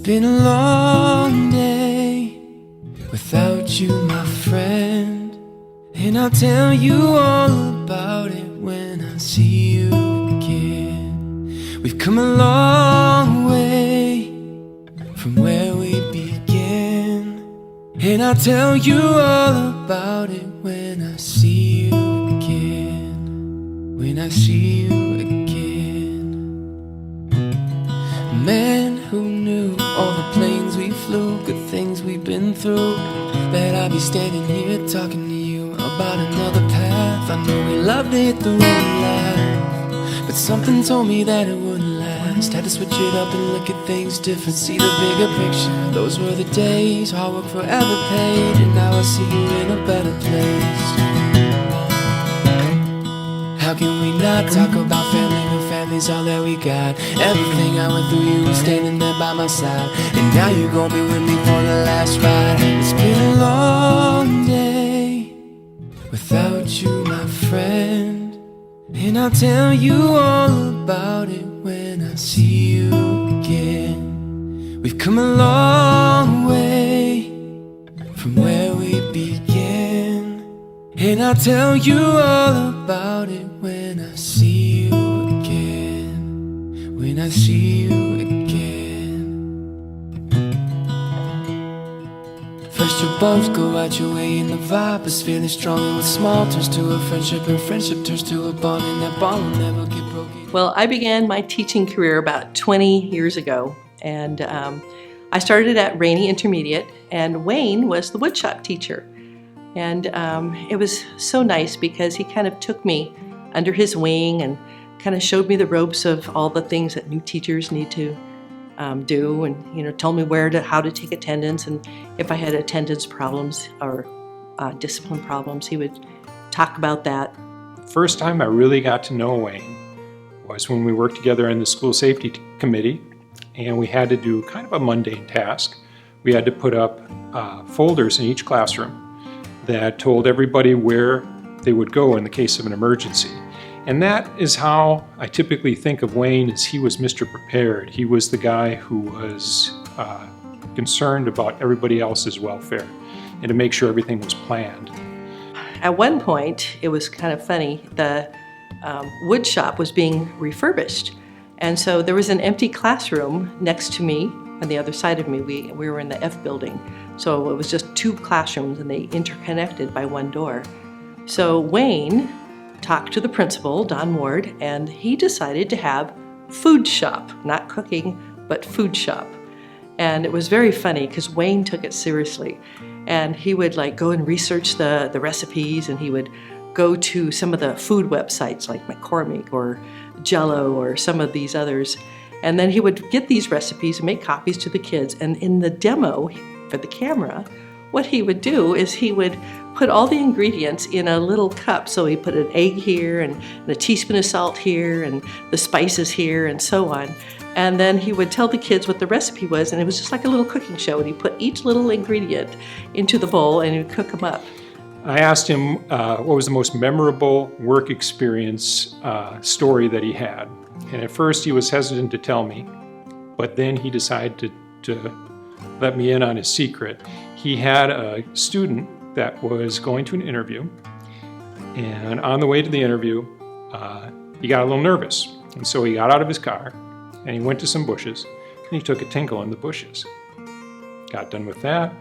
been a long day without you, my friend, and I'll tell you all about it when I see you again. We've come a long way from where we began, and I'll tell you all about it when I see you again. When I see you again. Man, who knew all the planes we flew, good things we've been through, that I'd be standing here talking to you about another path. I know we loved to hit the road and laugh, but something told me that it wouldn't last. Had to switch it up and look at things different, see the bigger picture. Those were the days, hard work forever paid, and now I see you in a better place. How can we not talk about family when family's all that we got? Everything I went through, you were standing there by my side, and now you're gonna be with me for the last ride. It's been a long day without you, my friend, and I'll tell you all about it when I see you again. We've come a long way from where we began, and I'll tell you all about it when I see you again. When I see you again. First your bumps go out your way and the vibe is feeling strong, and with small turns to a friendship, and friendship turns to a bond, and that bond will never get broken. Well, I began my teaching career about 20 years ago, and I started at Rainey Intermediate, and Wayne was the woodshop teacher. And it was so nice because he kind of took me under his wing and kind of showed me the ropes of all the things that new teachers need to do, and told me how to take attendance, and if I had attendance problems or discipline problems, he would talk about that. First time I really got to know Wayne was when we worked together in the school safety committee, and we had to do kind of a mundane task. We had to put up folders in each classroom that told everybody where they would go in the case of an emergency. And that is how I typically think of Wayne, as he was Mr. Prepared. He was the guy who was concerned about everybody else's welfare and to make sure everything was planned. At one point, it was kind of funny, the wood shop was being refurbished. And so there was an empty classroom next to me, on the other side of me. We were in the F building. So it was just two classrooms, and they interconnected by one door. So Wayne talked to the principal, Don Ward, and he decided to have food shop, not cooking, but food shop. And it was very funny because Wayne took it seriously. And he would go and research the recipes, and he would go to some of the food websites like McCormick or Jell-O or some of these others. And then he would get these recipes and make copies to the kids. And in the demo for the camera, what he would do is he would put all the ingredients in a little cup. So he put an egg here and a teaspoon of salt here and the spices here and so on. And then he would tell the kids what the recipe was, and it was just like a little cooking show. And he put each little ingredient into the bowl and he would cook them up. I asked him what was the most memorable work experience story that he had. And at first he was hesitant to tell me, but then he decided to let me in on his secret. He had a student that was going to an interview, and on the way to the interview, he got a little nervous. And so he got out of his car, and he went to some bushes, and he took a tinkle in the bushes. Got done with that,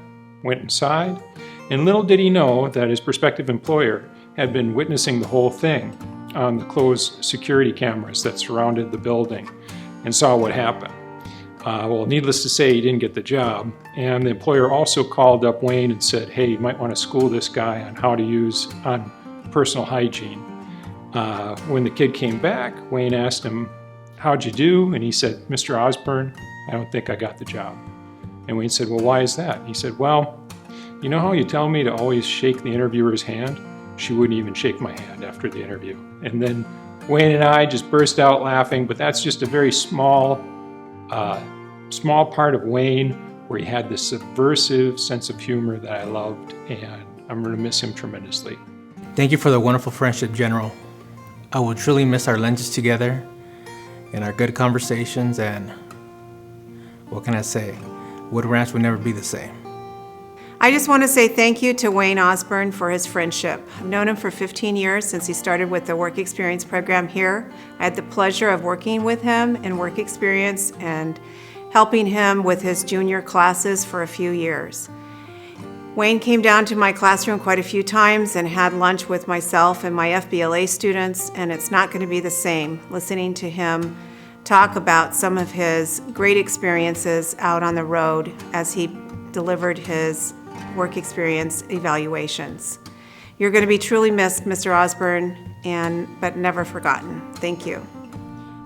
went inside, and little did he know that his prospective employer had been witnessing the whole thing on the closed security cameras that surrounded the building and saw what happened. Well, needless to say, he didn't get the job, and the employer also called up Wayne and said, hey, you might want to school this guy on how to use on personal hygiene. When the kid came back, Wayne asked him, how'd you do? And he said, Mr. Osburn, I don't think I got the job. And Wayne said, well, why is that? And he said, well, you know how you tell me to always shake the interviewer's hand? She wouldn't even shake my hand after the interview. And then Wayne and I just burst out laughing, but that's just a very small part of Wayne where he had this subversive sense of humor that I loved, and I'm going to miss him tremendously. Thank you for the wonderful friendship, General. I will truly miss our lunches together and our good conversations, and what can I say? Wood Ranch would never be the same. I just want to say thank you to Wayne Osburn for his friendship. I've known him for 15 years since he started with the Work Experience program here. I had the pleasure of working with him in Work Experience and helping him with his junior classes for a few years. Wayne came down to my classroom quite a few times and had lunch with myself and my FBLA students, and it's not going to be the same listening to him talk about some of his great experiences out on the road as he delivered his work experience evaluations. You're going to be truly missed, Mr. Osburn, but never forgotten. Thank you.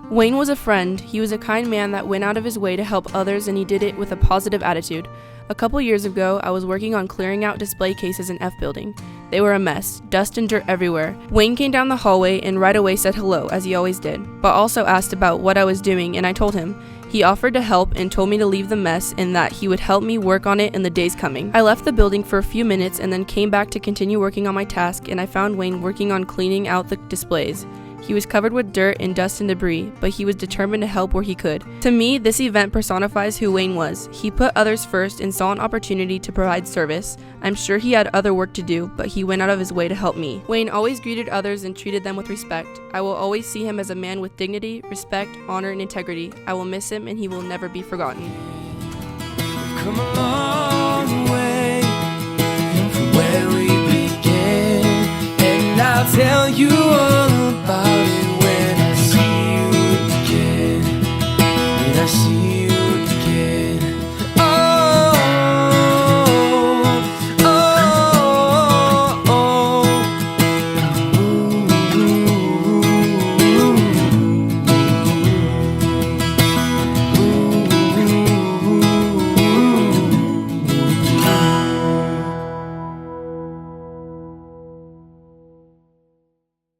Wayne was a friend. He was a kind man that went out of his way to help others, and he did it with a positive attitude. A couple years ago, I was working on clearing out display cases in F building. They were a mess, dust and dirt everywhere. Wayne came down the hallway and right away said hello, as he always did, but also asked about what I was doing, and I told him. He offered to help and told me to leave the mess and that he would help me work on it in the days coming. I left the building for a few minutes and then came back to continue working on my task, and I found Wayne working on cleaning out the displays. He was covered with dirt and dust and debris, but he was determined to help where he could. To me, this event personifies who Wayne was. He put others first and saw an opportunity to provide service. I'm sure he had other work to do, but he went out of his way to help me. Wayne always greeted others and treated them with respect. I will always see him as a man with dignity, respect, honor, and integrity. I will miss him, and he will never be forgotten. Come a long way from where we began, and I'll tell you all